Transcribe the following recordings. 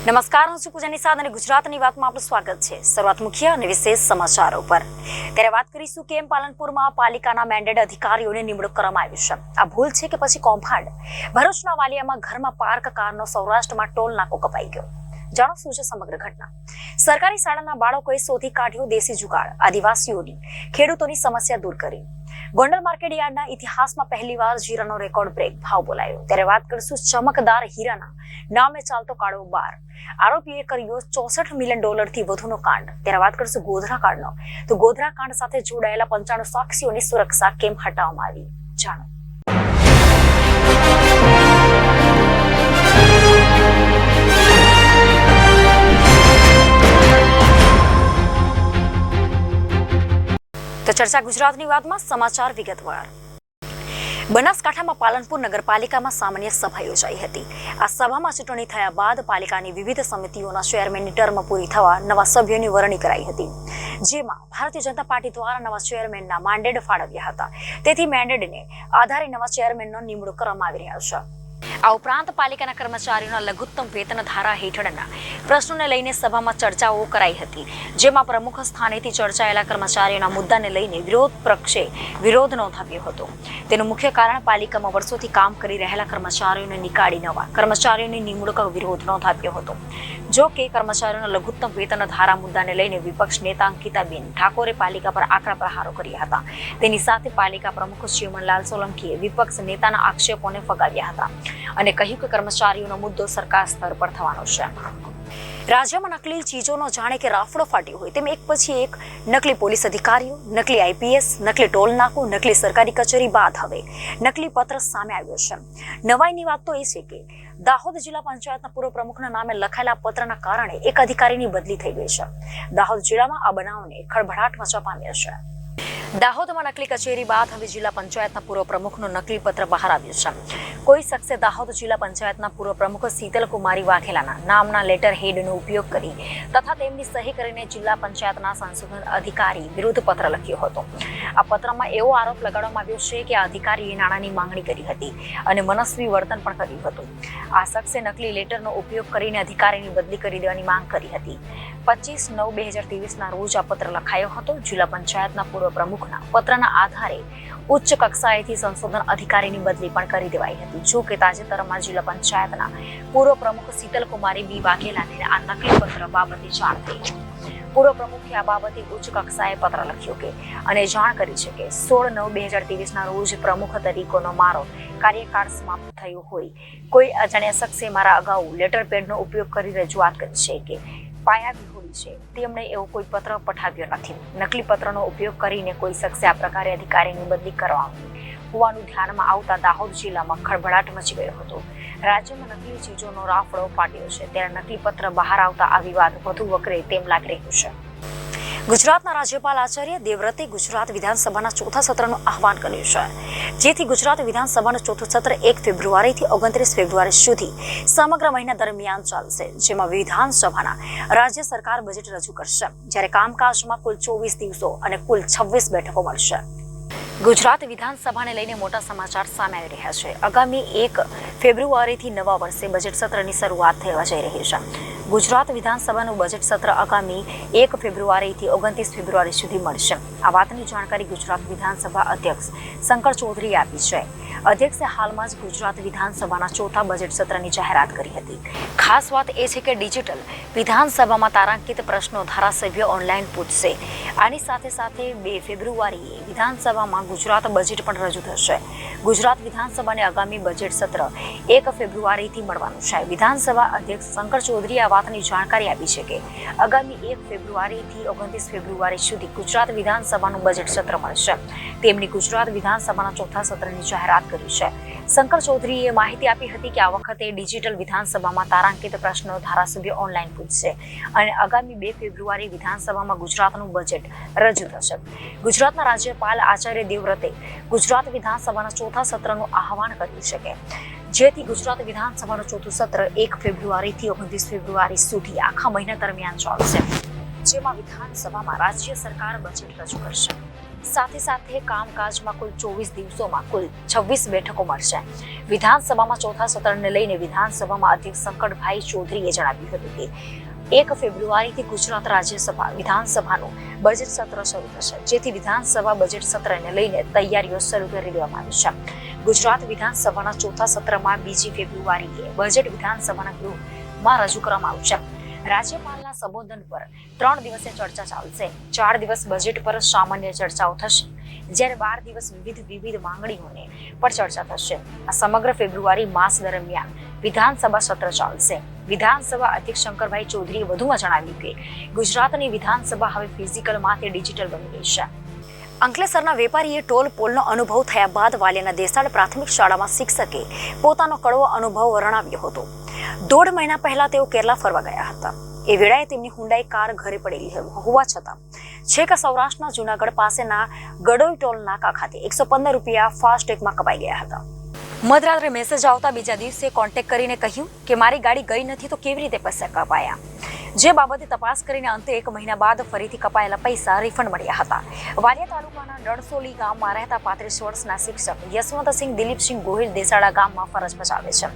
નમસ્કાર, હું છું પૂજા નિષાદ અને ગુજરાતની વાતમાં આપનું સ્વાગત છે। શરૂઆત મુખ્ય અને વિશેષ સમાચારો પર। ત્યારે વાત કરીશું કેમ પાલનપુરમાં પાલિકાના મેન્ડેટ અધિકારીઓની નિમણૂક કરવામાં આવી છે। આ ભૂલ છે કે પછી કૌભાંડ? ભરૂચના વાલિયામાં ઘરમાં પાર્ક કારનો સૌરાષ્ટ્રમાં ટોલ નાકો કપાઈ ગયો। જાણો શું છે સમગ્ર ઘટના। સરકારી શાળાના બાળકોએ શોધી કાઢ્યો દેશી જુગાડ, આદિવાસીઓની ખેડૂતોની સમસ્યા દૂર કરી। ગોંડલ માર્કેટ યાર્ડના ઇતિહાસમાં પહેલીવાર જીરાનો રેકોર્ડ બ્રેક ભાવ બોલાયો। ત્યારે વાત કરીશું ચમકદાર હીરાના નામે ચાલતો કાળો બાર। આરોપીએ કર્યો $64 મિલિયન થી વધુનો કાંડ। ત્યારે વાત કરીશું ગોધરા કાંડનો। તો ગોધરા કાંડ સાથે જોડાયેલા 95 સાક્ષીઓની સુરક્ષા કેમ હટાવવામાં આવી, જાણો। તો ચર્ચા ગુજરાતની વાતમાં સમાચાર વિગતવાર। બનાસકાંઠામાં પાલનપુર નગરપાલિકામાં સામાન્ય સભા યોજાઈ હતી। આ સભામાં ચૂંટણી થયા બાદ પાલિકાની વિવિધ સમિતિઓના ચેરમેનની ટર્મ પૂરી થવા નવા સભ્યોની વરણી કરાઈ હતી, જેમાં ભારતીય જનતા પાર્ટી દ્વારા નવા ચેરમેનના મેન્ડેટ ફાળવ્યા હતા। તેથી મેન્ડેટને આધારે નવા ચેરમેનનો નિમણૂક કરવામાં આવી રહ્યા છે। આ ઉપરાંત પાલિકાના કર્મચારીઓના લઘુત્તમ વેતન ધારા હેઠળના પ્રશ્નોને લઈને સભામાં ચર્ચાઓ કરાઈ હતી, જેમાં પ્રમુખ સ્થાનેથી ચર્ચાયેલા કર્મચારીઓના મુદ્દાને લઈને વિરોધ પક્ષે વિરોધ નોંધાવ્યો હતો। તેનું મુખ્ય કારણ પાલિકામાં વર્ષોથી કામ કરી રહેલા કર્મચારીઓને નીકાળી નવા કર્મચારીઓની નિમણૂક વિરોધ નોંધાવ્યો હતો। જો કે કર્મચારીઓના લઘુત્તમ વેતન ધારા મુદ્દાને લઈને વિપક્ષ નેતા અંકિતાબેન ઠાકોરે પાલિકા પર આકરા પ્રહારો કર્યા હતા। તેની સાથે પાલિકા પ્રમુખ ચીમનલાલ સોલંકીએ વિપક્ષ નેતાના આક્ષેપોને ફગાવ્યા હતા અને કહ્યું કે કર્મચારીઓનો મુદ્દો સરકાર સ્તર પર થવાનો છે। રાજ્યમાં નકલી ચીજોનો જાણે કે રાફડો ફાટ્યો હોય તેમ એક પછી એક નકલી પોલીસ અધિકારીઓ, નકલી આઈપીએસ, નકલી ટોલ નાકું, નકલી સરકારી કચેરી બાદ હવે નકલી પત્ર સામે આવ્યો છે। નવાઈની વાત તો એ છે કે દાહોદ જિલ્લા પંચાયતના પૂર્વ પ્રમુખના નામે લખાયેલા પત્રના કારણે એક અધિકારીની બદલી થઈ ગઈ છે। દાહોદ જિલ્લામાં આ બનાવને ખળભળાટ મચવા પામ્યો છે। દાહોદમાં નકલી કચેરી બાદ હવે જિલ્લા પંચાયતના પૂર્વ પ્રમુખનો નકલી પત્ર બહાર આવ્યો છે। કોઈ શખ્સે દાહોદ જિલ્લા પંચાયતના પૂર્વ પ્રમુખ શીતલ કુમારી વાઘેલાના નામના લેટર હેડનો ઉપયોગ કરી તથા તેમની સહી કરીને જિલ્લા પંચાયતના સંશોધન અધિકારી વિરુદ્ધ પત્ર લખ્યો હતો। આ પત્રમાં એવો આરોપ લગાડવામાં આવ્યો છે કે આ અધિકારીએ નાણાંની માંગણી કરી હતી અને મનસ્વી વર્તન પણ કર્યું હતું। આ શખ્સે નકલી લેટરનો ઉપયોગ કરીને અધિકારીની બદલી કરી દેવાની માંગ કરી હતી। 25/9/2023ના રોજ આ પત્ર લખાયો હતો। જિલ્લા પંચાયતના પૂર્વ પ્રમુખના પત્રના આધારે ઉચ્ચ કક્ષાએથી સંશોધન અધિકારીની બદલી પણ કરી દેવાઈ હતી। જો કે તાજેતરમાં જિલ્લા પંચાયતના પૂર્વ પ્રમુખ શીતલ કુમારી બી વાઘેલાને આ નકલી પત્ર બાબતે જાણ થઈ। પૂર્વ પ્રમુખે આ બાબતે ઉચ્ચ કક્ષાએ પત્ર લખ્યો કે અને જાણ કરી છે કે 16/9/2023ના રોજ પ્રમુખ તરીકેનો મારો કાર્યકાળ સમાપ્ત થયો હોય કોઈ અજાણ્યા શખ્સે મારા અગાઉ લેટર પેડનો ઉપયોગ કરી રજૂઆત કરી છે કે પાયા વિહોળી છે, તેમણે એવો કોઈ પત્ર પઠાવ્યો નથી। નકલી પત્રનો ઉપયોગ કરીને કોઈ શખ્સે આ પ્રકારે અધિકારીની બદલી કરવાની હોવાનું ધ્યાનમાં આવતા દાહોદ જિલ્લામાં ખળભળાટ મચી ગયો હતો। રાજ્યમાં નકલી ચીજોનો રાફડો ફાટ્યો છે, ત્યારે નકલી પત્ર બહાર આવતા આ વિવાદ વધુ વકરે તેમ લાગી રહ્યું છે। ગુજરાતના રાજ્યપાલ આચાર્ય દેવવ્રતે ગુજરાત વિધાનસભાના ચોથા સત્રનું આહવાન કર્યું છે, જેથી ગુજરાત વિધાનસભાનું ચોથું સત્ર 1 ફેબ્રુઆરીથી 29 ફેબ્રુઆરી સુધી સમગ્ર મહિના દરમિયાન ચાલશે, જેમાં વિધાનસભાના રાજ્ય સરકાર બજેટ રજૂ કરશે, જ્યારે કામકાજમાં કુલ 24 દિવસો અને કુલ 26 બેઠકો મળશે। ગુજરાત વિધાનસભાને લઈને મોટા સમાચાર સામે આવી રહ્યા છે। આગામી 1 ફેબ્રુઆરીથી નવા વર્ષે બજેટ સત્રની શરૂઆત થવા જઈ રહી છે। ગુજરાત વિધાનસભાનું બજેટ સત્ર આગામી 1 ફેબ્રુઆરીથી 29 ફેબ્રુઆરી સુધી મળશે। આ વાતની જાણકારી ગુજરાત વિધાનસભા અધ્યક્ષ શંકર ચૌધરીએ આપી છે। અધ્યક્ષે હાલમાં જ ગુજરાત વિધાનસભાના ચોથા બજેટ સત્રની જાહેરાત કરી હતી। ખાસ વાત એ છે કે ડિજિટલ વિધાનસભામાં તારાંકિત પ્રશ્નો ધારાસભ્યો ઓનલાઈન પૂછશે। આની સાથે સાથે 2 ફેબ્રુઆરીએ વિધાનસભામાં ગુજરાત બજેટ પણ રજૂ થશે। ગુજરાત વિધાનસભાને આગામી બજેટ સત્ર 1 ફેબ્રુઆરીથી મળવાનું છે। વિધાનસભા અધ્યક્ષ શંકર ચૌધરીએ આ વાતની જાણકારી આપી છે કે આગામી 1 ફેબ્રુઆરીથી 29 ફેબ્રુઆરી સુધી ગુજરાત વિધાનસભાનું બજેટ સત્ર મળશે। તેમની ગુજરાત વિધાનસભાના ચોથા સત્રની જાહેરાત કરી છે। શંકર ચૌધરીએ માહિતી આપી હતી કે આ વખતે ડિજિટલ વિધાનસભામાં તારાંકિત પ્રશ્નો ધારાસભ્યો ઓનલાઈન પૂછશે અને આગામી 2 ફેબ્રુઆરી વિધાનસભામાં ગુજરાતનું બજેટ રજૂ થશે। ગુજરાતના રાજ્યપાલ આચાર્ય દેવવ્રતે ગુજરાત વિધાનસભાના ચોથા સત્રનું આહવાન કર્યું છે કે જેથી ગુજરાત વિધાનસભાનું ચોથું સત્ર 1 ફેબ્રુઆરીથી 29 ફેબ્રુઆરી સુધી આખા મહિના દરમિયાન ચાલશે, જેમાં વિધાનસભામાં રાજ્ય સરકાર બજેટ રજૂ કરશે। સાથે સાથે કામકાજમાં કુલ 24 દિવસોમાં કુલ 26 બેઠકો મળશે. વિધાનસભામાં ચોથા સત્રને લઈને વિધાનસભામાં અધ્યક્ષ શંકરભાઈ ચૌધરીએ જણાવ્યું હતું કે 1 ફેબ્રુઆરીથી ગુજરાત રાજ્યસભા વિધાનસભાનું બજેટ સત્ર શરૂ થશે, જેથી વિધાનસભા બજેટ સત્રને લઈને તૈયારીઓ શરૂ કરી દેવામાં આવી છે. ગુજરાત વિધાનસભાના ચોથા સત્રમાં 2 ફેબ્રુઆરીએ બજેટ વિધાનસભાના ગૃહમાં રજૂ કરવામાં આવશે. રાજ્યપાલના સંબોધન પર 3 દિવસે ચર્ચા ચાલશે. 4 દિવસ બજેટ પર સામાન્ય ચર્ચાઓ થશે, જ્યારે 12 દિવસ વિવિધ માંગણીઓને પર ચર્ચા થશે. આ સમગ્ર ફેબ્રુઆરી માસ દરમિયાન વિધાનસભા સત્ર ચાલશે. વિધાનસભા અધ્યક્ષ શંકરભાઈ ચૌધરીએ વધુમાં જણાવ્યું કે ગુજરાતની વિધાનસભા હવે ફિઝિકલમાંથી ડિજિટલ બની ગઈ છે. અંકલેશ્વરના વેપારીએ ટોલ પોલનો અનુભવ થયા બાદ વાલિયાના દેસાડ પ્રાથમિક શાળામાં શિક્ષકે પોતાનો કડવો અનુભવ વર્ણવ્યો હતો. 1.5 મહિના પહેલા તેઓ કેરલા ફરવા ગયા હતા. એ વેળાએ તેમની હુન્ડાઈ કાર ઘરે પડેલી હોવા છતાં છેક સૌરાષ્ટ્રના જૂનાગઢ પાસેના ગડોઈ ટોલ નાકા ખાતે 115 રૂપિયા ફાસ્ટેગમાં કપાઈ ગયા હતા. મધરાત્રે મેસેજ આવતા બીજા દિવસે કોન્ટેક્ટ કરીને કહ્યું કે મારી ગાડી ગઈ નથી તો કેવી રીતે પૈસા કપાયા, જે બાબતે તપાસ કરીને અંતે 1 મહિના બાદ ફરીથી કપાયેલા પૈસા રિફંડ મળ્યા હતા. વાલિયા તાલુકાના ડણસોલી ગામમાં રહેતા 35 વર્ષના શિક્ષક યશવંતસિંહ દિલીપસિંહ ગોહિલ દેસાડા ગામમાં ફરજ બજાવે છે.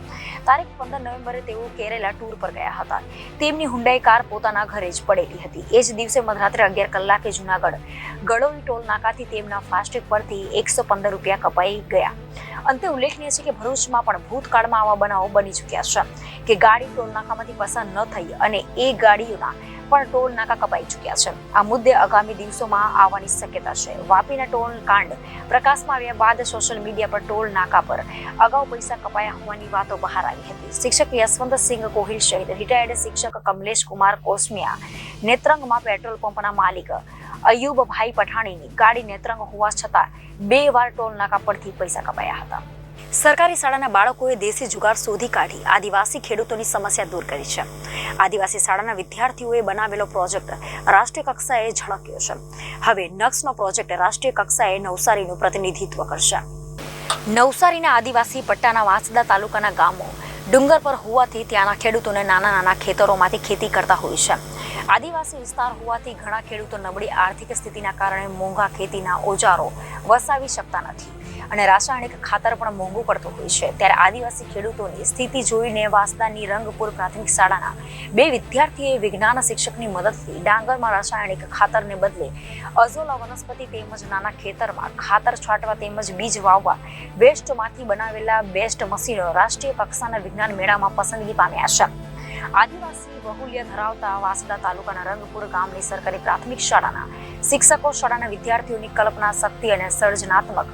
તારીખ 15 નવેમ્બરે તેઓ કેરેલા ટૂર પર ગયા હતા. તેમની હુન્ડાઈ કાર પોતાના ઘરે જ પડેલી હતી. એ જ દિવસે મધરાત્રે 11 કલાકે જૂનાગઢ ગડોઈ ટોલ નાકાથી તેમના ફાસ્ટેગ પરથી 115 રૂપિયા કપાઈ ગયા. અંતે ઉલ્લેખનીય છે કે ભરૂચમાં પણ ભૂતકાળમાં આવા બનાવો બની ચૂક્યા છે કે ગાડી ટોલ નાકામાંથી પસાર ન થઈ અને એ ગાડીઓના પણ ટોલ નાકા કપાઈ ચૂક્યા છે. આ મુદ્દે આગામી દિવસોમાં આવવાની શક્યતા છે. વાપીના ટોલ કાંડ પ્રકાશમાં આવ્યા બાદ સોશિયલ મીડિયા પર ટોલ નાકા પર અગાઉ પૈસા કપાયા હોવાની વાતો બહાર આવી હતી. શિક્ષક યશવંતસિંહ ગોહિલ સહિત રિટાયર્ડ શિક્ષક કમલેશ કુમાર કોસમિયા, નેત્રંગમાં પેટ્રોલ પંપના માલિક અયુબભાઈ પઠાણીની ગાડી નેત્રંગ હોવા છતાં 2 વાર ટોલ નાકા પરથી પૈસા કપાયા હતા. સરકારી શાળાના બાળકોએ દેશી જુગાર શોધી કાઢી આદિવાસી ખેડૂતોની સમસ્યા દૂર કરી છે. આદિવાસી શાળાના વિદ્યાર્થીઓએ બનાવેલો પ્રોજેક્ટ રાષ્ટ્રીય કક્ષાએ ઝળક્યો છે. હવે નક્ષનો પ્રોજેક્ટ રાષ્ટ્રીય કક્ષાએ નવસારીનું પ્રતિનિધિત્વ કરશે. નવસારીના આદિવાસી પટ્ટાના વાંસદા તાલુકાના ગામો ડુંગર પર હોવાથી ત્યાંના ખેડૂતોને નાના ખેતરોમાંથી ખેતી કરતા હોય છે. આદિવાસી વિસ્તાર હોવાથી ઘણા ખેડૂતો નબળી આર્થિક સ્થિતિના કારણે મોંઘા ખેતીના ઓજારો વસાવી શકતા નથી અને રાસાયણિક ખાતર પણ મોંઘું પડતું હોય છે. ત્યારે આદિવાસી ખેડૂતોની સ્થિતિ જોઈને વાંસદાની રંગપુર પ્રાથમિક શાળાના 2 વિદ્યાર્થીઓએ વિજ્ઞાન શિક્ષકની મદદથી ડાંગરમાં રાસાયણિક ખાતરને બદલે અઝોલા વનસ્પતિ તેમજ નાના ખેતરમાં ખાતર છાંટવા તેમજ બીજ વાવવા વેસ્ટમાંથી બનાવેલા બેસ્ટ મશીનો રાષ્ટ્રીય કક્ષાના વિજ્ઞાન મેળામાં પસંદગી પામ્યા છે. આદિવાસી બહુલ્ય ધરાવતા વાંસદા તાલુકાના રંગપુર ગામની સરકારી પ્રાથમિક શાળાના શિક્ષકો શાળાના વિદ્યાર્થીઓની કલ્પના શક્તિ અને સર્જનાત્મક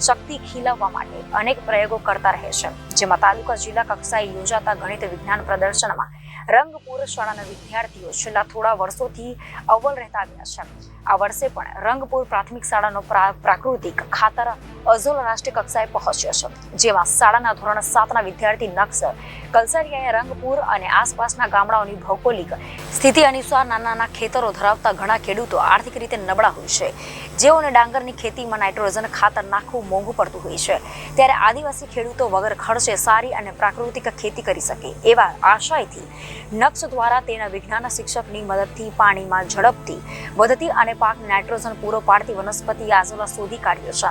શક્તિ ખીલવવા માટે અનેક પ્રયોગો કરતા રહે છે. જેમાં તાલુકા જિલ્લા કક્ષાએ યોજાતા ગણિત વિજ્ઞાન પ્રદર્શનમાં રંગપુર શાળાના વિદ્યાર્થીઓ છેલ્લા થોડા વર્ષોથી અવ્વલ રહેતા આવ્યા છે. આ વર્ષે પણ રંગપુર પ્રાથમિક શાળાનો પ્રાકૃતિક ખાતર અઝોલ રાષ્ટ્રીય કક્ષાએ પહોંચ્યો છે. જેમાં શાળાના ધોરણ 7ના વિદ્યાર્થી નક્ષ કલસરિયાએ રંગપુર અને આસપાસના ગામડાઓની ભૌગોલિક સ્થિતિ અનુસાર નાના ખેતરો ધરાવતા ઘણા ખેડૂતો આર્થિક રીતે નબળા હોય છે, જેઓને ડાંગરની ખેતીમાં નાઇટ્રોજન ખાતર નાખવું મોંઘું પડતું હોય છે. ત્યારે આદિવાસી ખેડૂતો વગર ખર્ચે સારી અને પ્રાકૃતિક ખેતી કરી શકે એવા આશયથી નક્ષ દ્વારા તેના વિજ્ઞાન શિક્ષકની મદદથી પાણીમાં ઝડપથી વધતી અને પાકને નાઇટ્રોજન પૂરો પાડતી વનસ્પતિ આઝોલા શોધી કાઢ્યો છે.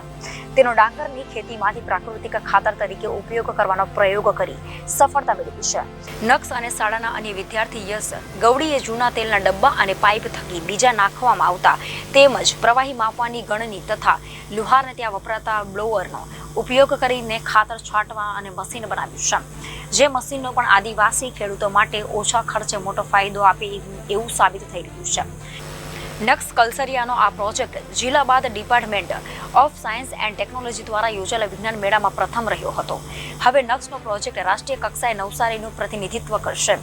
તેનો ડાંગરની ખેતીમાંથી પ્રાકૃતિક ખાતર તરીકે ઉપયોગ કરવાનો પ્રયોગ કરી સફળતા મેળવી છે. નક્ષ અને શાળાના અન્ય વિદ્યાર્થી યશ ગૌડીએ જૂના તેલના ડબ્બા અને પાઇપ થકી બીજા નાખવામાં આવતા તેમજ પ્રવાહી માપવાની ગણની તથા લુહારને ત્યાં વપરાતા બ્લોઅરનો ઉપયોગ કરીને ખાતર છાંટવા અને મશીન બનાવ્યું છે. જે મશીનનો પણ આદિવાસી ખેડૂતો માટે ઓછા ખર્ચે મોટો ફાયદો આપે એવું સાબિત થઈ રહ્યું છે. નક્ષ કલસરિયાનો આ પ્રોજેક્ટ જિલ્લા બાદ department of science and technology દ્વારા યોજાયેલા વિજ્ઞાન મેળામાં પ્રથમ રહ્યો હતો. હવે નક્ષનો પ્રોજેક્ટ રાષ્ટ્રીય કક્ષાએ નવસારીનું પ્રતિનિધિત્વ કરશે.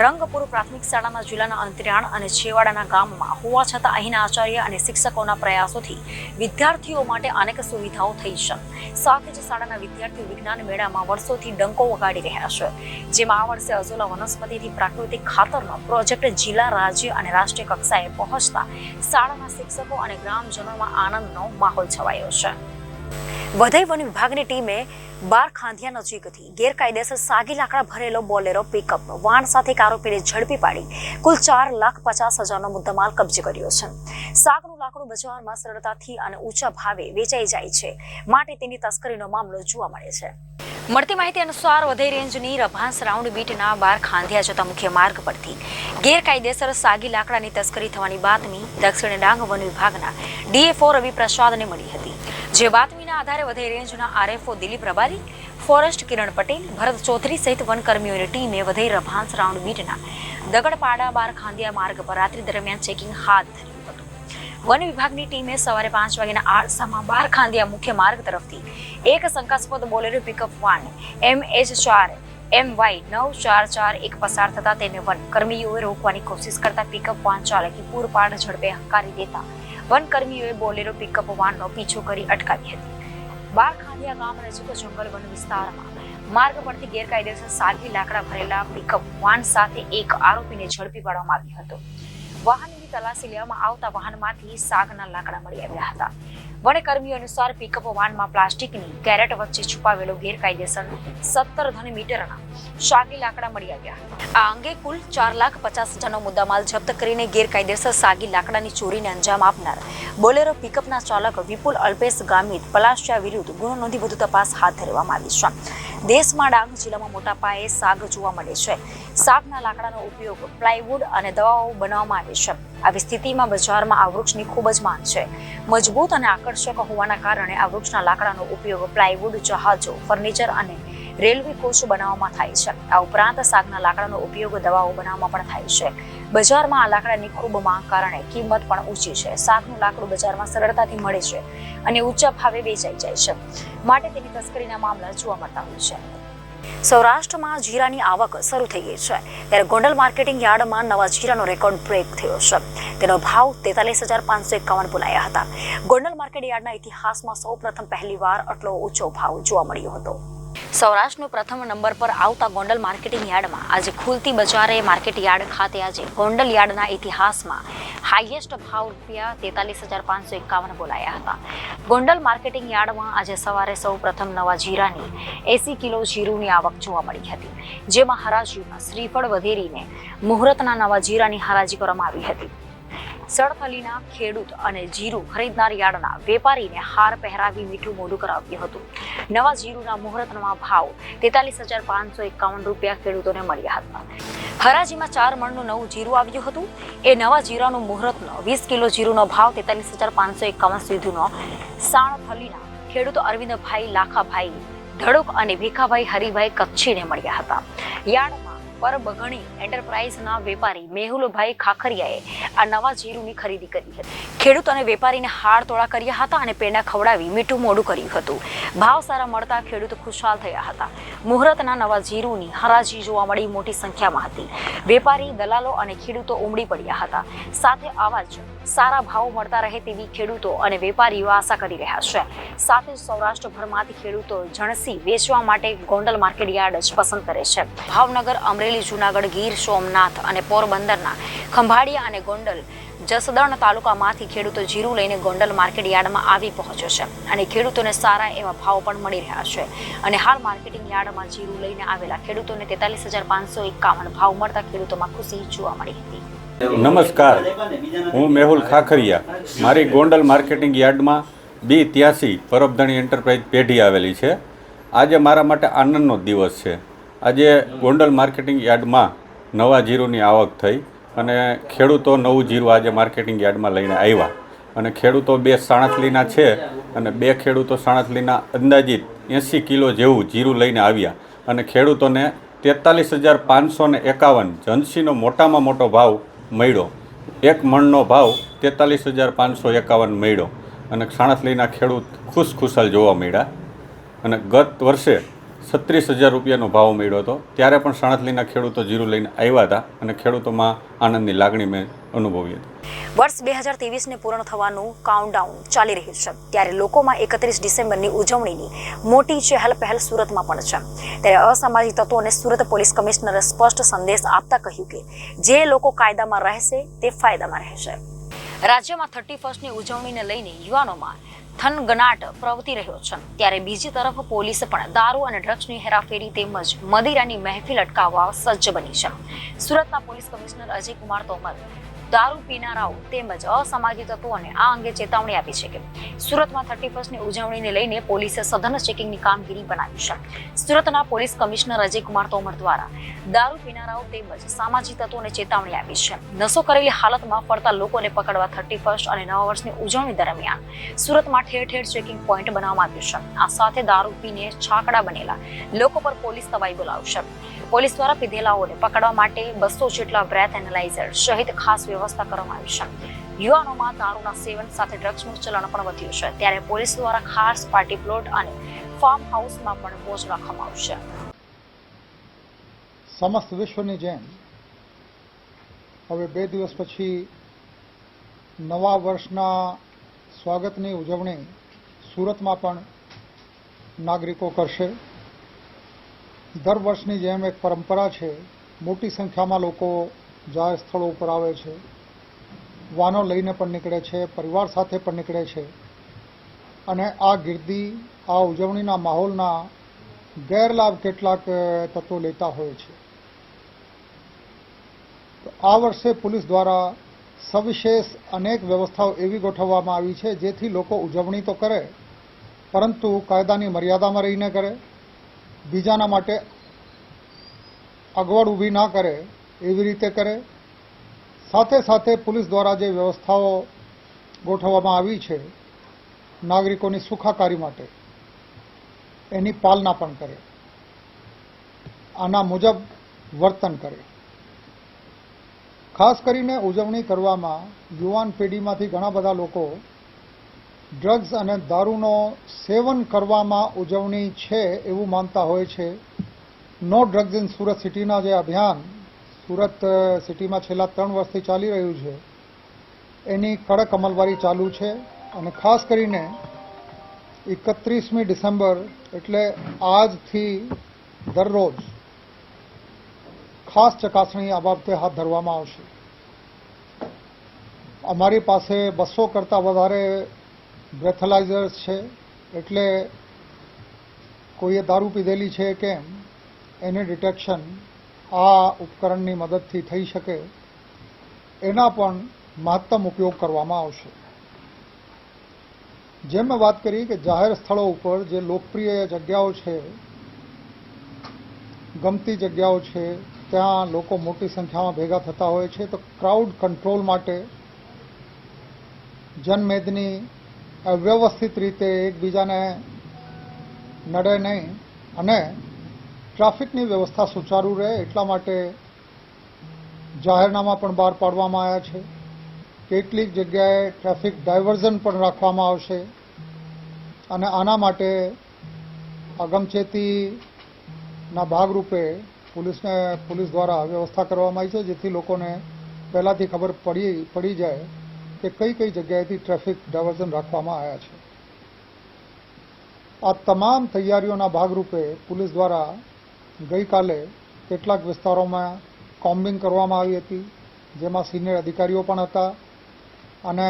રંગપુર પ્રાથમિક શાળાના જિલ્લાના અંતરિયાળ અને છેવાડાના ગામમાં હોવા છતાં અહીંના આચાર્ય અને શિક્ષકોના પ્રયાસોથી વિદ્યાર્થીઓ માટે અનેક સુવિધાઓ થઈ છે. સાથે જ શાળાના વિદ્યાર્થીઓ વિજ્ઞાન મેળામાં વર્ષોથી ડંકો વગાડી રહ્યા છે. જેમાં આ વર્ષે અઝોલા વનસ્પતિથી પ્રાકૃતિક ખાતરનો પ્રોજેક્ટ જિલ્લા, રાજ્ય અને રાષ્ટ્રીય કક્ષાએ પહોંચતા શાળાના શિક્ષકો અને ગ્રામજનોમાં આનંદનો માહોલ છવાયો છે. વધઈ વન વિભાગની ટીમે બાર ખાંધિયા નજીકથી ગેરકાયદેસર સાગી લાકડા ભરેલો બોલેરો પિકઅપ વાહન સાથે એક આરોપીને ઝડપી પાડી કુલ 4,50,000નો મુદ્દામાલ કબજે કર્યો છે. સાગનું લાકડું બજારમાં સરળતાથી અને ઊંચા ભાવે વેચાઈ જાય છે, માટે તેની તસ્કરીનો મામલો જોવા મળે છે. મળતી માહિતી અનુસાર વધઈ રેન્જની રભાંસ રાઉન્ડ બીટના બાર ખાંધિયા જતા મુખ્ય માર્ગ પરથી ગેરકાયદેસર સાગી લાકડાની તસ્કરી થવાની બાતમી દક્ષિણ ડાંગ વન વિભાગના DFO રવિ પ્રસાદને મળી હતી. જે બાતમીના આધારે વધઈ રેન્જના RFO દિલીપ રબારી, ફોરેસ્ટ કિરણ પટેલ, ભરત ચૌધરી સહિત વનકર્મીઓની ટીમે વધઈ રભાંસ રાઉન્ડ બીટના દગડપાડા બાર ખાંધિયા માર્ગ પર રાત્રિ દરમિયાન ચેકિંગ હાથ ધર્યું હતું. વન વિભાગની ટીમે સવારે 5 વાગ્યાના આરસામાં બાર ખાંધિયા મુખ્ય માર્ગ તરફથી એક શંકાસ્પદ બોલેરો પિકઅપ વાન MH4MY9441 પસાર થતા તેને વનકર્મીઓએ રોકવાની કોશિશ કરતા પિકઅપ વાન ચાલકે પૂરપાટ ઝડપે હંકારી દેતા વનકર્મીઓએ બોલેરો પિકઅપ વાનનો પીછો કરી અટકાવી હતી. બાર ખાંધિયા ગામ નજીક જંગલ વન વિસ્તારમાં માર્ગ પરથી ગેરકાયદેસર સાગી લાકડા ભરેલા પિકઅપ વાન સાથે એક આરોપીને ઝડપી પાડવામાં આવ્યો હતો. વાહનની તલાશી લેવામાં આવતા વાહનમાંથી સાગના લાકડા મળી આવ્યા હતા. વનકર્મીઓ અનુસાર પિકઅપ વાનમાં પ્લાસ્ટિકની કેરેટ વચ્ચે છુપાવેલો ગેરકાયદેસર 17 ઘન મીટરના સાગી લાકડા મળી આવ્યા. આ અંગે કુલ 4,50,000નો મુદ્દામાલ જપ્ત કરીને ગેરકાયદેસર સાગી લાકડાની ચોરીને અંજામ આપનાર બોલેરો પિકઅપના ચાલક વિપુલ અલ્પેશ ગામિત પલાશિયા વિરુદ્ધ ગુનો નોંધી વધુ તપાસ હાથ ધરવામાં આવી છે. દેશમાં ડાંગ જિલ્લામાં મોટા પાયે સાગ જોવા મળે છે. સાગના લાકડાનો ઉપયોગ પ્લાયવુડ અને દવાઓ બનાવવામાં આવે છે. આવી સ્થિતિમાં બજારમાં આ વૃક્ષની ખૂબ જ માંગ છે. મજબૂત અને આકર્ષક હોવાના કારણે આ વૃક્ષના લાકડાનો ઉપયોગ પ્લાયવુડ, જહાજો, ફર્નિચર અને રેલવે કોચ બનાવવામાં થાય છે. આ ઉપરાંત સાગના લાકડાનો ઉપયોગ દવાઓ બનાવવામાં પણ થાય છે. બજારમાં આ લાકડાની ખૂબ માંગ કારણે કિંમત પણ ઊંચી છે. સાગનું લાકડું બજારમાં સરળતાથી મળે છે અને ઊંચા ભાવે વેચાઈ જાય છે, માટે તેની તસ્કરીના મામલા જોવા મળતા હોય છે. સૌરાષ્ટ્રમાં જીરાની આવક શરૂ થઈ ગઈ છે, ત્યારે ગોંડલ માર્કેટિંગ યાર્ડમાં નવા જીરાનો રેકોર્ડ બ્રેક થયો છે. તેનો ભાવ 43,551 બોલાયા હતા. ગોંડલ માર્કેટ યાર્ડના ઇતિહાસમાં સૌપ્રથમ પહેલીવાર આટલો ઊંચો ભાવ જોવા મળ્યો હતો. સૌરાષ્ટ્રનો પ્રથમ નંબર પર આવતા ગોંડલ માર્કેટિંગ યાર્ડમાં આજે ખુલતી બજારે માર્કેટ યાર્ડ ખાતે આજે ગોંડલ યાર્ડના ઇતિહાસમાં હાઈએસ્ટ ભાવ ₹43,551 બોલાયા હતા. ગોંડલ માર્કેટિંગ યાર્ડમાં આજે સવારે સૌ પ્રથમ નવા જીરાની 80 કિલો જીરુની આવક જોવા મળી હતી, જેમાં હરાજીમાં શ્રીફળ વધેરીને મુહૂર્તના નવા જીરાની હરાજી કરવામાં આવી હતી. સડથલીના ખેડૂત અને જીરું ખરીદનાર યાર્ડના વેપારીને હાર પહેરાવી મીઠું મોઢું કરાવ્યું હતું. નવા જીરુના મુહૂર્તના ભાવ ₹43,551 ખેડૂતોને મળ્યા હતા. હરાજીમાં 4 મણનું નવું જીરું આવ્યું હતું. એ નવા જીરાનું મુહૂર્તનો 20 કિલો જીરુનો ભાવ ₹43,551 સુધીનો સાણથલીના ખેડૂતો અરવિંદભાઈ લાખાભાઈ ધડુક અને ભીખાભાઈ હરિભાઈ કચ્છીને મળ્યા હતા. યાર્ડમાં પરબગણી એન્ટરપ્રાઇઝના વેપારી મેહુલભાઈ ખાખરિયાએ આ નવા જીરુની ખરીદી કરી હતી. ખેડૂત અને વેપારીને હાડ તોડા કર્યા હતા અને પેંડા ખવડાવી મીઠું મોઢું કર્યું હતું. ભાવ સારા મળતા ખેડૂત ખુશાલ થયા હતા. મુહૂર્તના નવા જીરુની હરાજી જોવા મળી મોટી સંખ્યામાં હતી. વેપારી, દલાલો અને ખેડૂતો ઉમડી પડ્યા હતા. સાથે આવા જ સારા ભાવ મળતા રહે તેવી ખેડૂતો અને વેપારીઓ આશા કરી રહ્યા છે. સાથે જ સૌરાષ્ટ્રભરમાંથી ખેડૂતો જણસી વેચવા માટે ગોંડલ માર્કેટ યાર્ડ જ પસંદ કરે છે. ભાવનગર, અમરેલી, જૂનાગઢ, ગીર સોમનાથ અને પોરબંદરના ખંભાળિયા અને ગોંડલ જસદણ તાલુકામાંથી ખેડૂતો જીરું લઈને ગોંડલ માર્કેટ યાર્ડમાં આવી પહોંચ્યો છે અને ખેડૂતોને સારા એવા ભાવ પણ મળી રહ્યા છે. અને હાલ માર્કેટિંગ યાર્ડમાં જીરું લઈને આવેલા ખેડૂતોને 43,551 ભાવ મળતા ખેડૂતોમાં ખુશી જોવા મળી હતી. નમસ્કાર, હું મેહુલ ખાખરિયા. મારી ગોંડલ માર્કેટિંગ યાર્ડમાં B83 પરબધણી એન્ટરપ્રાઇઝ પેઢી આવેલી છે. આજે મારા માટે આનંદનો દિવસ છે. આજે ગોંડલ માર્કેટિંગ યાર્ડમાં નવા જીરુની આવક થઈ અને ખેડૂતો નવું જીરું આજે માર્કેટિંગ યાર્ડમાં લઈને આવ્યા. અને ખેડૂતો 2 સાણથલીના છે અને 2 ખેડૂતો સાણથલીના અંદાજિત 80 કિલો જેવું જીરું લઈને આવ્યા અને ખેડૂતોને 43,551 જનસીનો મોટામાં મોટો ભાવ મળ્યો. 1 મણનો ભાવ 43,551 મળ્યો અને સાણથલીના ખેડૂત ખુશખુશાલ જોવા મળ્યા. અને ગત વર્ષે 36,000 રૂપિયાનો ભાવ મળ્યો હતો, ત્યારે પણ સાણથલીના ખેડૂતો જીરું લઈને આવ્યા હતા અને ખેડૂતોમાં આનંદની લાગણી મેં અનુભવી હતી. વર્ષ 2023ને પૂર્ણ થવાનું કાઉન્ટડાઉન ચાલી રહ્યું છે, ત્યારે લોકોમાં 31 ડિસેમ્બરની ઉજવણીની મોટી ચહેલ પહેલ સુરતમાં પણ છે. ત્યારે અસામાજિક તત્વોને સુરત પોલીસ કમિશનરે સ્પષ્ટ સંદેશ આપતા કહ્યું કે જે લોકો કાયદામાં રહેશે તે ફાયદામાં રહેશે. રાજ્યમાં 31સ્ટની ઉજવણીને લઈને યુવાનોમાં થનગનાટ પ્રવર્તી રહ્યો છે, ત્યારે બીજી તરફ પોલીસ પણ દારૂ અને ડ્રગ્સની હેરાફેરી તેમજ મદિરાની મહેફિલ અટકાવવા સજ્જ બની છે. સુરતના પોલીસ કમિશનર અજય કુમાર તોમર દારૂ પીનારાઓ તેમજ અસામાજિક તત્વોને આ અંગે ચેતવણી આપી છે કે સુરતમાં 31ની ઉજવણીને લઈને પોલીસે સઘન ચેકિંગની કામગીરી બનાવી છે. સુરતના પોલીસ કમિશનર અજય કુમાર તોમર દ્વારા દારૂ પીનારાઓ તેમજ સામાજિક તત્વોને ચેતવણી આપી છે. નશો કરેલી હાલતમાં ફરતા લોકોને પકડવા 31 અને નવા વર્ષની ઉજવણી દરમિયાન સુરતમાં ઠેર ઠેર ચેકિંગ પોઈન્ટ બનાવવામાં આવ્યું છે. આ સાથે દારૂ પીને છાકડા બનેલા લોકો પર પોલીસ તવાઈ બોલાવશે. પોલીસ દ્વારા પીધેલાઓને પકડવા માટે 200 જેટલા બ્રેથ એનાલાઇઝર સહિત ખાસ વ્યવસ્થા કરવામાં આવી છે. યુવાનોમાં દારૂના સેવન સાથે ડ્રગ્સનું ચલણ પણ વધ્યું છે, ત્યારે પોલીસ દ્વારા ખાસ પાર્ટી પ્લોટ અને ફાર્મ હાઉસમાં પણ વોચ રાખવામાં આવશે. સમસ્ત વિશ્વની જેમ હવે 2 દિવસ પછી નવા વર્ષના સ્વાગતની ઉજવણી સુરતમાં પણ નાગરિકો કરશે. દર વર્ષની જેમ એક પરંપરા છે, મોટી સંખ્યામાં લોકો જાહેર સ્થળો ઉપર આવે છે, વાહનો લઈને પણ નીકળે છે, પરિવાર સાથે પણ નીકળે છે અને આ ગીર્દી, આ ઉજવણીના માહોલના ગેરલાભ કેટલાક તત્વો લેતા હોય છે. આ વર્ષે પોલીસ દ્વારા સવિશેષ અનેક વ્યવસ્થાઓ એવી ગોઠવવામાં આવી છે જેથી લોકો ઉજવણી તો કરે પરંતુ કાયદાની મર્યાદામાં રહીને કરે, બીજાના માટે અગવડ ઊભી ના કરે એવી રીતે કરે. સાથે સાથે પોલીસ દ્વારા જે વ્યવસ્થાઓ ગોઠવવામાં આવી છે નાગરિકોની સુખાકારી માટે, એની પાલના પણ કરે, આના મુજબ વર્તન કરે. ખાસ કરીને ઉજવણી કરવામાં યુવાન પેઢીમાંથી ઘણા બધા લોકો ડ્રગ્સ અને દારૂનો સેવન કરવામાં ઉજવણી છે એવું માનતા હોય છે. નો ડ્રગ્સ ઇન સુરત સિટીના જે અભિયાન સુરત સિટીમાં છેલ્લા 3 વર્ષથી ચાલી રહ્યું છે એની કડક અમલવારી ચાલુ છે અને ખાસ કરીને 31મી ડિસેમ્બર એટલે આજથી દરરોજ ખાસ ચકાસણી આ બાબતે હાથ ધરવામાં આવશે. અમારી પાસે 200 કરતાં વધારે બ્રેથલાઇઝર્સ છે, એટલે કોઈએ દારૂ પીધેલી છે કેમ એની ડિટેક્શન આ ઉપકરણની મદદથી થઈ શકે, એના પણ મહત્તમ ઉપયોગ કરવામાં આવશે. જેમ મેં વાત કરી કે જાહેર સ્થળો ઉપર જે લોકપ્રિય જગ્યાઓ છે, ગમતી જગ્યાઓ છે, ત્યાં લોકો મોટી સંખ્યામાં ભેગા થતા હોય છે, તો ક્રાઉડ કંટ્રોલ માટે જનમેદની વ્યવસ્થિત રીતે એકબીજાને નડે નહીં અને ટ્રાફિકની વ્યવસ્થા સુચારુ રહે એટલા માટે જાહેરનામા પણ બહાર પાડવામાં આવ્યા છે. કેટલીક જગ્યાએ ટ્રાફિક ડાયવર્ઝન પણ રાખવામાં આવશે અને આના માટે અગમચેતીના ભાગરૂપે પોલીસ દ્વારા વ્યવસ્થા કરવામાં આવી છે જેથી લોકોને પહેલાંથી ખબર પડી જાય કે કઈ કઈ જગ્યાએથી ટ્રાફિક ડાયવર્ઝન રાખવામાં આવ્યા છે. આ તમામ તૈયારીઓના ભાગરૂપે પોલીસ દ્વારા ગઈકાલે કેટલાક વિસ્તારોમાં કોમ્બિંગ કરવામાં આવી હતી, જેમાં સિનિયર અધિકારીઓ પણ હતા અને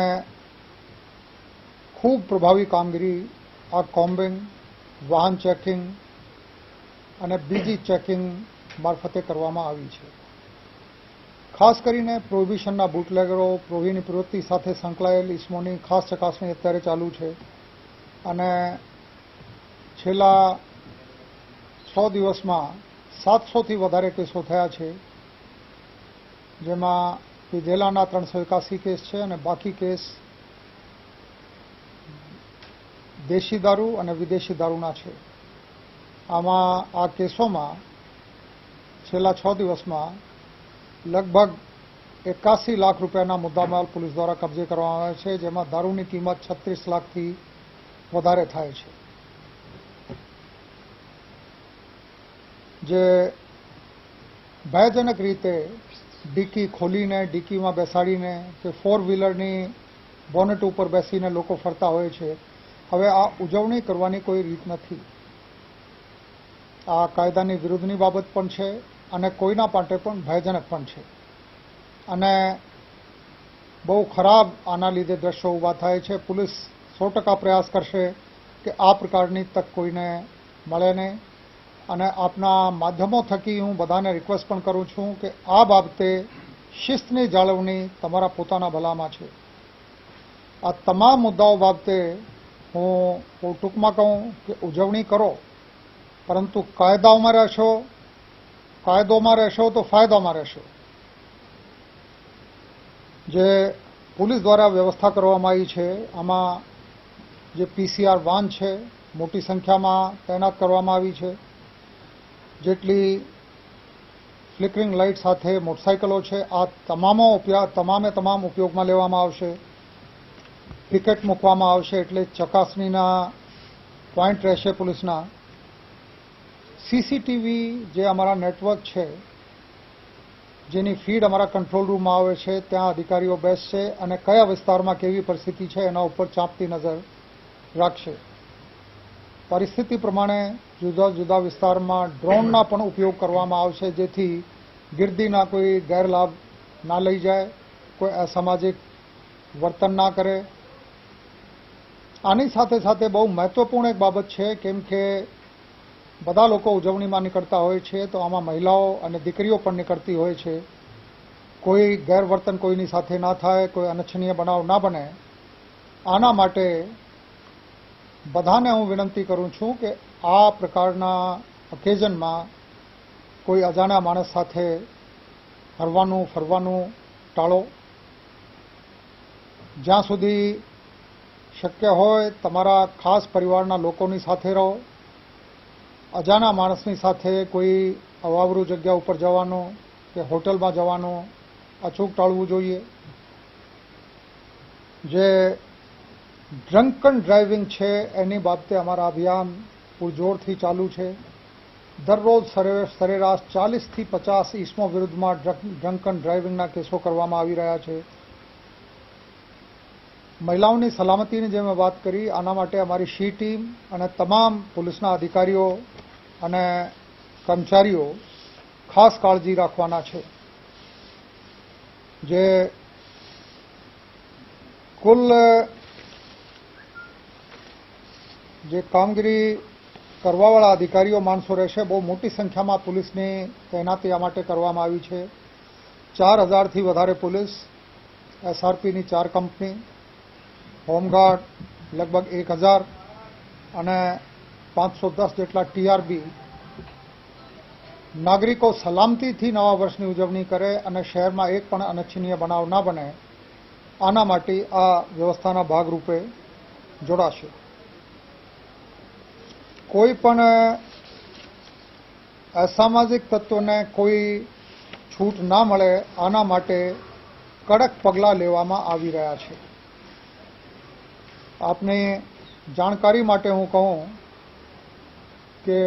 ખૂબ પ્રભાવી કામગીરી આ કોમ્બિંગ, વાહન ચેકિંગ અને બીજી ચેકિંગ મારફતે કરવામાં આવી છે. ખાસ કરીને પ્રોહિબિશનના બુટલેગરો, પ્રોહિની પ્રવૃત્તિ સાથે સંકળાયેલ ઇસમોની ખાસ ચકાસણી અત્યારે ચાલુ છે અને છેલ્લા 6 દિવસમાં 700થી વધારે કેસો થયા છે, જેમાં પીધેલાના 381 કેસ છે અને બાકી કેસ દેશી દારૂ અને વિદેશી દારૂના છે. આમાં આ કેસોમાં છેલ્લા 6 દિવસમાં લગભગ 81 લાખ રૂપિયાના મુદ્દામાલ પોલીસ દ્વારા કબજે કરવામાં આવ્યા છે, જેમાં દારૂની કિંમત 36 લાખથી વધારે થાય છે. જે ભયજનક રીતે ડીકી ખોલીને ડીકીમાં બેસાડીને કે 4 વ્હીલરની બોનેટ ઉપર બેસીને લોકો ફરતા હોય છે. હવે આ ઉજવણી કરવાની કોઈ રીત નથી. આ કાયદાની વિરુદ્ધની બાબત પણ છે અને કોઈના માટે પણ ભયજનક પણ છે અને બહુ ખરાબ આના લીધે દ્રશ્યો ઊભા થાય છે. પોલીસ 100% પ્રયાસ કરશે કે આ પ્રકારની તક કોઈને મળે નહીં. અને આપના માધ્યમો થકી હું બધાને રિક્વેસ્ટ પણ કરું છું કે આ બાબતે શિસ્તની જાળવણી તમારા પોતાના ભલામાં છે. આ તમામ મુદ્દાઓ બાબતે હું બહુ ટૂંકમાં કહું કે ઉજવણી કરો, પરંતુ કાયદાઓમાં રહેશો તો ફાયદામાં રહેશો. જે પોલીસ દ્વારા વ્યવસ્થા કરવામાં આવી છે, આમાં જે PCR વાન છે મોટી સંખ્યામાં તૈનાત કરવામાં આવી છે. જેટલી ફ્લિકરિંગ લાઇટ સાથે મોટરસાઇકલો છે, આ તમામ ઉપયોગમાં લેવામાં આવશે. પિકેટ મૂકવામાં આવશે, એટલે ચકાસણીના પોઈન્ટ રહેશે પોલીસના. CCTV જે અમારા નેટવર્ક છે, જેની ફીડ અમારા કંટ્રોલ રૂમમાં આવે છે, ત્યાં અધિકારીઓ બેસશે અને કયા વિસ્તારમાં કેવી પરિસ્થિતિ છે એના ઉપર ચાંપતી નજર રાખશે. પરિસ્થિતિ પ્રમાણે જુદા જુદા વિસ્તારમાં ડ્રોનના પણ ઉપયોગ કરવામાં આવશે, જેથી ગીર્દીના કોઈ ગેરલાભ ના લઈ જાય, કોઈ અસામાજિક વર્તન ના કરે. આની સાથે સાથે બહુ મહત્વપૂર્ણ એક બાબત છે, કેમ કે બધા લોકો ઉજવણીમાં નીકળતા હોય છે, તો આમાં મહિલાઓ અને દીકરીઓ પણ નીકળતી હોય છે. કોઈ ગેરવર્તન કોઈની સાથે ના થાય, કોઈ અનિચ્છનીય બનાવ ના બને, આના માટે બધાને હું વિનંતી કરું છું કે આ પ્રકારના ઓકેઝનમાં કોઈ અજાણ્યા માણસ સાથે હરવાનું ફરવાનું ટાળો. જ્યાં સુધી શક્ય હોય તમારા ખાસ પરિવારના લોકોની સાથે રહો. અજાણ્યા માણસની સાથે કોઈ અવાવરું જગ્યા ઉપર જવાનું કે હોટલમાં જવાનું અચૂક ટાળવું જોઈએ. જે ડ્રંકન ડ્રાઇવિંગ છે એની બાબતે અમારા અભિયાન પૂરજોરથી ચાલુ છે. દરરોજ સરેરાશ 40થી 50 ઈસમો વિરુદ્ધમાં ડ્રંકન ડ્રાઇવિંગના કેસો કરવામાં આવી રહ્યા છે. મહિલાઓની સલામતીની જે મેં વાત કરી, આના માટે અમારી શી ટીમ અને તમામ પોલીસના અધિકારીઓ અને કર્મચારીઓ ખાસ કાળજી રાખવાના છે. જે કુલ જે કામગીરી કરવાવાળા અધિકારીઓ માણસો રહેશે, બહુ મોટી સંખ્યામાં પોલીસની તૈનાતી આ માટે કરવામાં આવી છે. 4000થી વધારે પોલીસ, SRPની 4 કંપની, હોમગાર્ડ લગભગ 1000 અને 510 જેટલા TRB નાગરિકો સલામતીથી નવા વર્ષની ઉજવણી કરે અને શહેરમાં એક પણ અનિચ્છનીય બનાવ ના બને, આના માટે આ વ્યવસ્થાના ભાગરૂપે જોડાશે. કોઈ પણ અસામાજિક તત્વોને કોઈ છૂટ ના મળે, આના માટે કડક પગલાં લેવામાં આવી રહ્યા છે. આપની જાણકારી માટે હું કહું કે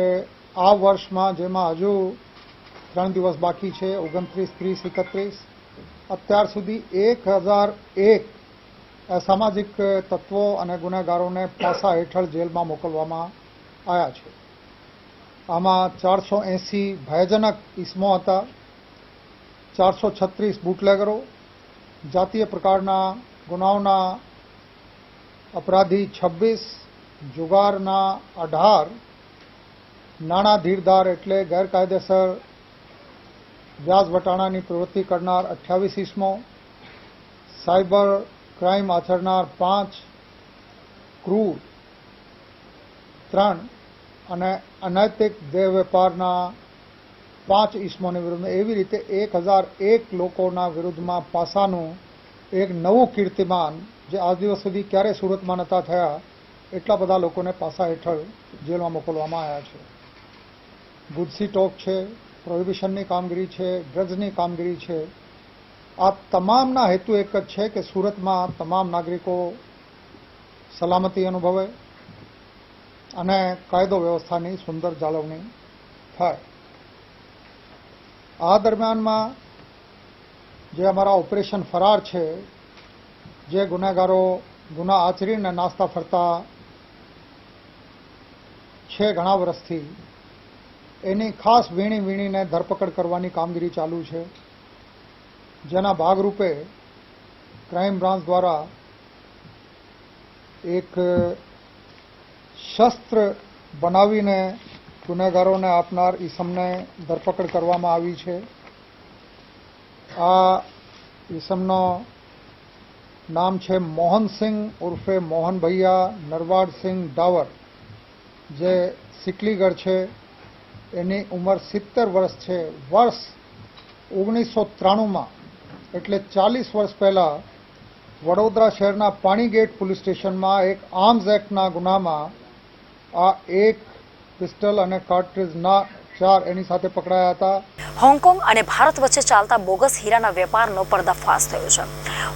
આ વર્ષમાં, જેમાં હજુ 3 દિવસ બાકી છે, 29, 30, 31, અત્યાર સુધી 1001 અસામાજિક તત્વો અને ગુનેગારોને પાસા હેઠળ જેલમાં મોકલવામાં આવ્યા છે. આમાં 480 ભયજનક ઇસમો હતા, 436 બુટલેગરો, જાતીય પ્રકારના ગુનાઓના અપરાધી 26, જુગારના 18, નાણાં ધીરધાર એટલે ગેરકાયદેસર વ્યાજ વટાણાની પ્રવૃત્તિ કરનાર 28 ઇસમો, સાયબર ક્રાઇમ આચરનાર 5, ક્રૂર 3 અને અનૈતિક દેહ વેપારના 5 ઇસમોની વિરુદ્ધમાં, એવી રીતે 1001 લોકોના વિરુદ્ધમાં પાસાનું એક નવું કીર્તિમાન, જે આજ દિવસ સુધી ક્યારે સુરતમાં નહોતા થયા, એટલા બધા લોકોને પાસા હેઠળ જેલમાં મોકલવામાં આવ્યા છે. ગુજસી ટોક છે, પ્રોહિબિશનની કામગીરી છે, ડ્રગ્સની કામગીરી છે. આ તમામના હેતુ એક જ છે કે સુરતમાં તમામ નાગરિકો સલામતી અનુભવે અને કાયદો વ્યવસ્થાની સુંદર જાળવણી થાય. આ દરમિયાનમાં જે અમારા ઓપરેશન ફરાર છે, જે ગુનેગારો ગુના આચરીને નાસ્તા ફરતા છે ઘણા વર્ષથી, એની ખાસ વીણીને ધરપકડ કરવાની કામગીરી ચાલુ છે. જેના ભાગરૂપે ક્રાઇમ બ્રાન્ચ દ્વારા એક શસ્ત્ર બનાવીને ગુનેગારોને આપનાર ઈસમને ધરપકડ કરવામાં આવી છે. આ ઈસમનો નામ છે મોહનસિંહ ઉર્ફે મોહન ભૈયા નરવાડસિંહ ડાવર, જે સિકલીગઢ છે. એની ઉંમર 70 વર્ષ છે. વર્ષ 1993માં એટલે 40 વર્ષ પહેલાં વડોદરા શહેરના પાણીગેટ પોલીસ સ્ટેશનમાં એક આર્મ્સ એક્ટના ગુનામાં આ એક પિસ્ટલ અને કાર્ટ્રીજના 4 એની સાથે પકડાયા હતા. હોંગકોંગ અને ભારત વચ્ચે ચાલતા બોગસ હીરાના વેપારનો પર્દાફાશ થયો છે.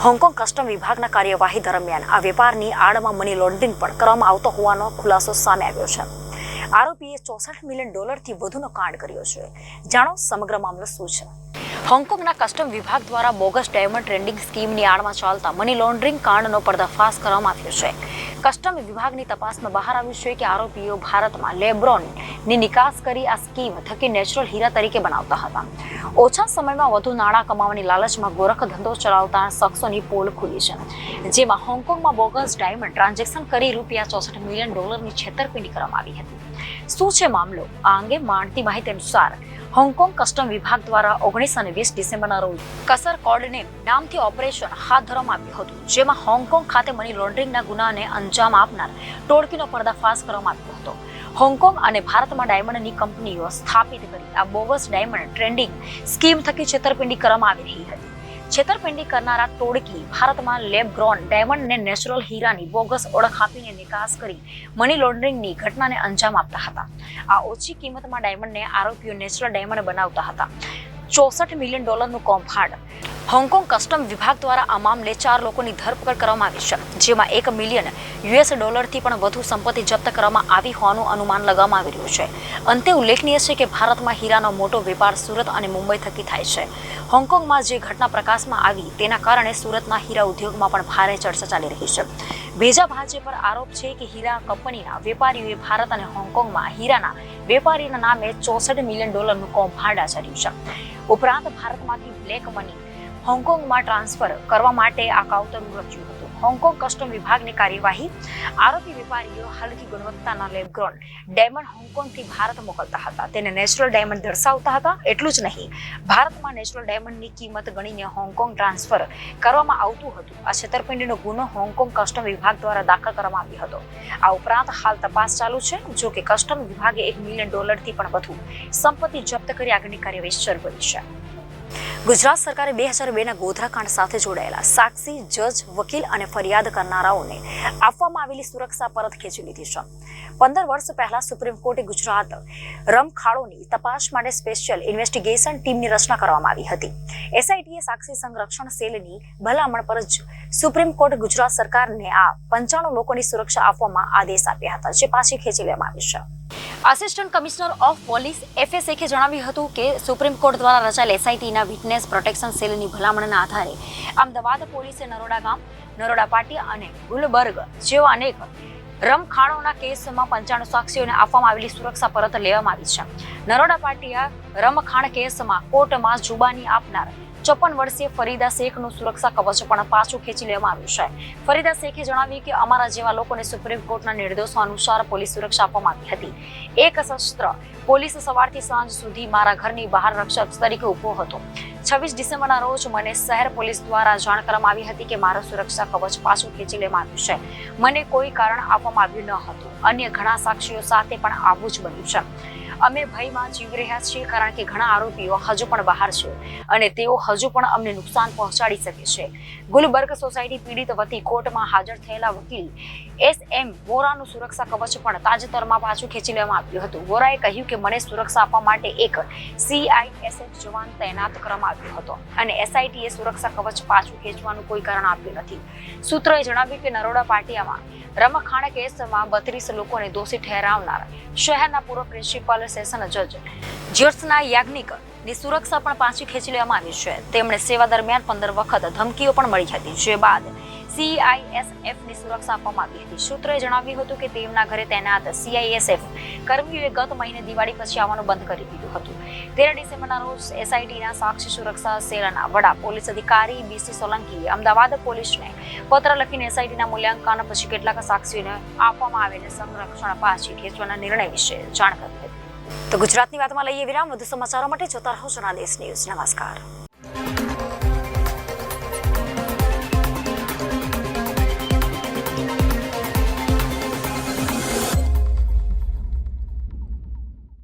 હોંગકોંગ કસ્ટમ વિભાગના કાર્યવાહી દરમિયાન આ વેપારની આડમાં મની લોન્ડરિંગ પણ કરવામાં આવતો હોવાનો ખુલાસો સામે આવ્યો છે. આરોપીએ $64 મિલિયન થી વધુનો કાંડ કર્યો છે. જાણો સમગ્ર મામલો શું છે. હોંગકોંગના કસ્ટમ વિભાગ દ્વારા બોગસ ડાયમંડ ટ્રેડિંગ સ્કીમની આડમાં ચાલતા મની લોન્ડરિંગ કાંડનો પર્દાફાશ કરવામાં આવ્યો છે. કસ્ટમ વિભાગની તપાસમાં બહાર આવ્યું છે કે આરોપીઓ ભારતમાં લેબ્રોનની નિકાસ કરી આ સ્કીમ થકી નેચરલ હીરા તરીકે બનાવતા હતા. ઓછા સમયમાં વધુ નાણાં કમાવાની લાલચમાં ગોરખ ધંધો ચલાવતા શખ્સોની પોલ ખુલી છે, જેમાં હોંગકોંગમાં બોગસ ડાયમંડ ટ્રાન્ઝેક્શન કરી $64 મિલિયન છેતરપિંડી કરવામાં આવી હતી. શું છે મામલો? આ અંગે મળતી માહિતી અનુસાર હોંગકોંગ કસ્ટમ વિભાગ દ્વારા 19 અને 20 ડિસેમ્બરના રોજ કસર કોડને નામથી ઓપરેશન હાથ ધરવામાં આવ્યું હતું, જેમાં હોંગકોંગ ખાતે મની લોન્ડરિંગના ગુનાને અંજામ આપનાર ટોળકીનો પર્દાફાશ કરવામાં આવ્યો હતો. હોંગકોંગ અને ભારતમાં ડાયમંડની કંપનીઓ સ્થાપિત કરી આ બોગસ ડાયમંડ ટ્રેડિંગ સ્કીમ થકી છેતરપિંડી કરવામાં આવી રહી હતી. છેતરપિંડી કરનારા ટોળકી ભારતમાં લેબ ગ્રોન ડાયમંડને નેચરલ હીરાની બોગસ ઓળખ આપીને નિકાસ કરી મની લોન્ડરિંગની ઘટનાને અંજામ આપતા હતા. આ ઓછી કિંમતમાં ડાયમંડને આરોપીઓ નેચરલ ડાયમંડ બનાવતા હતા. $64 મિલિયનનું કૌભાંડ. હોંગકોંગ કસ્ટમ વિભાગ દ્વારા આ મામલે 4 લોકોની ધરપકડ કરવામાં આવી છે, જેમાં $1 મિલિયન થી પણ વધુ સંપત્તિ જપ્ત કરવામાં આવી હોવાનું અનુમાન લગાવવામાં આવી રહ્યું છે. અંતે ઉલ્લેખનીય છે કે ભારતમાં હીરાનો મોટો વેપાર સુરત અને મુંબઈ થકી થાય છે. હોંગકોંગમાં જે ઘટના પ્રકાશમાં આવી તેના કારણે સુરતના હીરા ઉદ્યોગમાં પણ ભારે ચર્ચા ચાલી રહી છે. બીજા ભાજે પર આરોપ છે કે હીરા કંપનીના વેપારીઓએ ભારત અને હોંગકોંગમાં હીરાના વેપારીના નામે $64 મિલિયનનું કૌભાંડ આચર્યું છે. ઉપરાંત ભારતમાંથી બ્લેક મની હોંગકોંગમાં ટ્રાન્સફર કરવા માટે આ કાવતરું રચ્યું હતું. હોંગકોંગ કસ્ટમ વિભાગની કાર્યવાહી. આરોપી વેપારીઓ હલકી ગુણવત્તાના લેબગ્રોન ડાયમંડ હોંગકોંગથી ભારત મોકલતા હતા. તેને નેચરલ ડાયમંડ દર્શાવતા હતા. એટલું જ નહીં, ભારતમાં નેચરલ ડાયમંડની કિંમત ગણીને હોંગકોંગ ટ્રાન્સફર કરવામાં આવતું હતું. આ છેતરપિંડીનો ગુનો હોંગકોંગ કસ્ટમ વિભાગ દ્વારા દાખલ કરવામાં આવ્યો હતો. આ ઉપરાંત હાલ તપાસ ચાલુ છે. જો કે કસ્ટમ વિભાગે $1 મિલિયન થી પણ વધુ સંપત્તિ જપ્ત કરી આગળની કાર્યવાહી શરૂ કરી છે. ગુજરાત સરકારે 2002ના ગોધરા કાંડ સાથે જોડાયેલા સાક્ષી, જજ, વકીલ અને ફરિયાદ કરનારાઓને આપવામાં આવેલી સુરક્ષા પરત ખેંચી લીધી છે. 15 વર્ષ પહેલા સુપ્રીમ કોર્ટે ગુજરાત રમખાણોની તપાસ માટે સ્પેશિયલ ઇન્વેસ્ટિગેશન ટીમની રચના કરવામાં આવી હતી. એસઆઈટીએ સાક્ષી સંરક્ષણ સેલની ભલામણ પર જ સુપ્રીમ કોર્ટ ગુજરાત સરકારને આ 95 લોકોની સુરક્ષા આપવામાં આદેશ આપ્યા હતા, જે પાછી ખેંચી લેવામાં આવી છે. આસિસ્ટન્ટ કમિશનર ઓફ પોલીસ FSAએ જણાવ્યું હતું કે સુપ્રીમ કોર્ટ દ્વારા રચાયેલ એસઆઈટીના વિટનેસ પ્રોટેક્શન સેલની ભલામણના આધારે અમદાવાદ પોલીસે નરોડા ગામ, નરોડા પાટિયા અને ગુલબર્ગ જેવા અનેક રમખાણોના કેસમાં 95 સાક્ષીઓને આપવામાં આવેલી સુરક્ષા પરત લેવામાં આવી છે. નરોડા પાટિયા રમખાણ કેસમાં કોર્ટમાં જુબાની આપનાર 54 વર્ષીય ફરીદા શેખનું સુરક્ષા કવચ પણ પાછું ખેંચી લેવામાં આવ્યું છે. ફરીદા શેખે જણાવ્યું કે અમારા જેવા લોકોને સુપ્રીમ કોર્ટના નિર્દેશો અનુસાર પોલીસ સુરક્ષા આપવામાં આવી હતી. એક શસ્ત્ર પોલીસ સવારથી સાંજ સુધી મારા ઘરની બહાર રક્ષક તરીકે ઊભો હતો. 26 ડિસેમ્બરના રોજ મને શહેર પોલીસ દ્વારા જાણ કરવામાં આવી હતી કે મારું સુરક્ષા કવચ પાછું ખેંચી લેવામાં આવ્યું છે. મને કોઈ કારણ આપવામાં આવ્યું ન હતું. અન્ય ઘણા સાક્ષીઓ સાથે પણ આવું જ બન્યું છે. અમે ભયમાં જીવી રહ્યા છીએ કારણ કે ઘણા આરોપીઓ હજુ પણ બહાર છે અને તેઓ હજુ પણ અમને નુકસાન પહોંચાડી શકે છે. ગુલબર્ગ સોસાયટી પીડિત વતી કોર્ટમાં હાજર થયેલા વકીલ SM વોરાનું સુરક્ષા કવચ પણ તાજેતરમાં પાછું ખેંચી લેવામાં આવ્યું હતું. વોરાએ કહ્યું કે મને સુરક્ષા આપવા માટે એક CISF જવાન તૈનાત કરવામાં આવ્યો હતો અને SITએ સુરક્ષા કવચ પાછું ખેંચવાનું કોઈ કારણ આપ્યું નથી. સૂત્રોએ જણાવ્યું કે નરોડા પાટિયામાં રમખાણ કેસમાં 32 લોકોને દોષી ઠેરાવનાર શહેરના પૂર્વ પ્રિન્સિપલ સેશન જજ જ્યોત્સના યાજ્ઞિકની સુરક્ષા પણ પાછી ખેંચી લેવામાં આવી છે. તેમણે સેવા દરમિયાન 15 વખત ધમકીઓ પણ મળી હતી, જે બાદ CISF ની સુરક્ષા આપવામાં આવી હતી. સૂત્રોએ જણાવ્યું હતું કે તેમના ઘરે તૈનાત CISF કર્મીઓએ ગત મહિને દિવાળી પછી આવવાનું બંધ કરી દીધું હતું. 13 ડિસેમ્બરના રોજ SITના સાક્ષી સુરક્ષા સેલના વડા પોલીસ અધિકારી BC સોલંકીએ અમદાવાદ પોલીસને પત્ર લખીને SITના મૂલ્યાંકન પછી કેટલાક સાક્ષીઓને આપવામાં આવેલા સંરક્ષણ પાછી ખેંચવાના નિર્ણય વિશે જાણ કરી હતી. તો ગુજરાતની વાતમાં લઈએ વિરામ. વધુ સમાચારો માટે જોતા રહો જનાદેશ ન્યૂઝ. નમસ્કાર.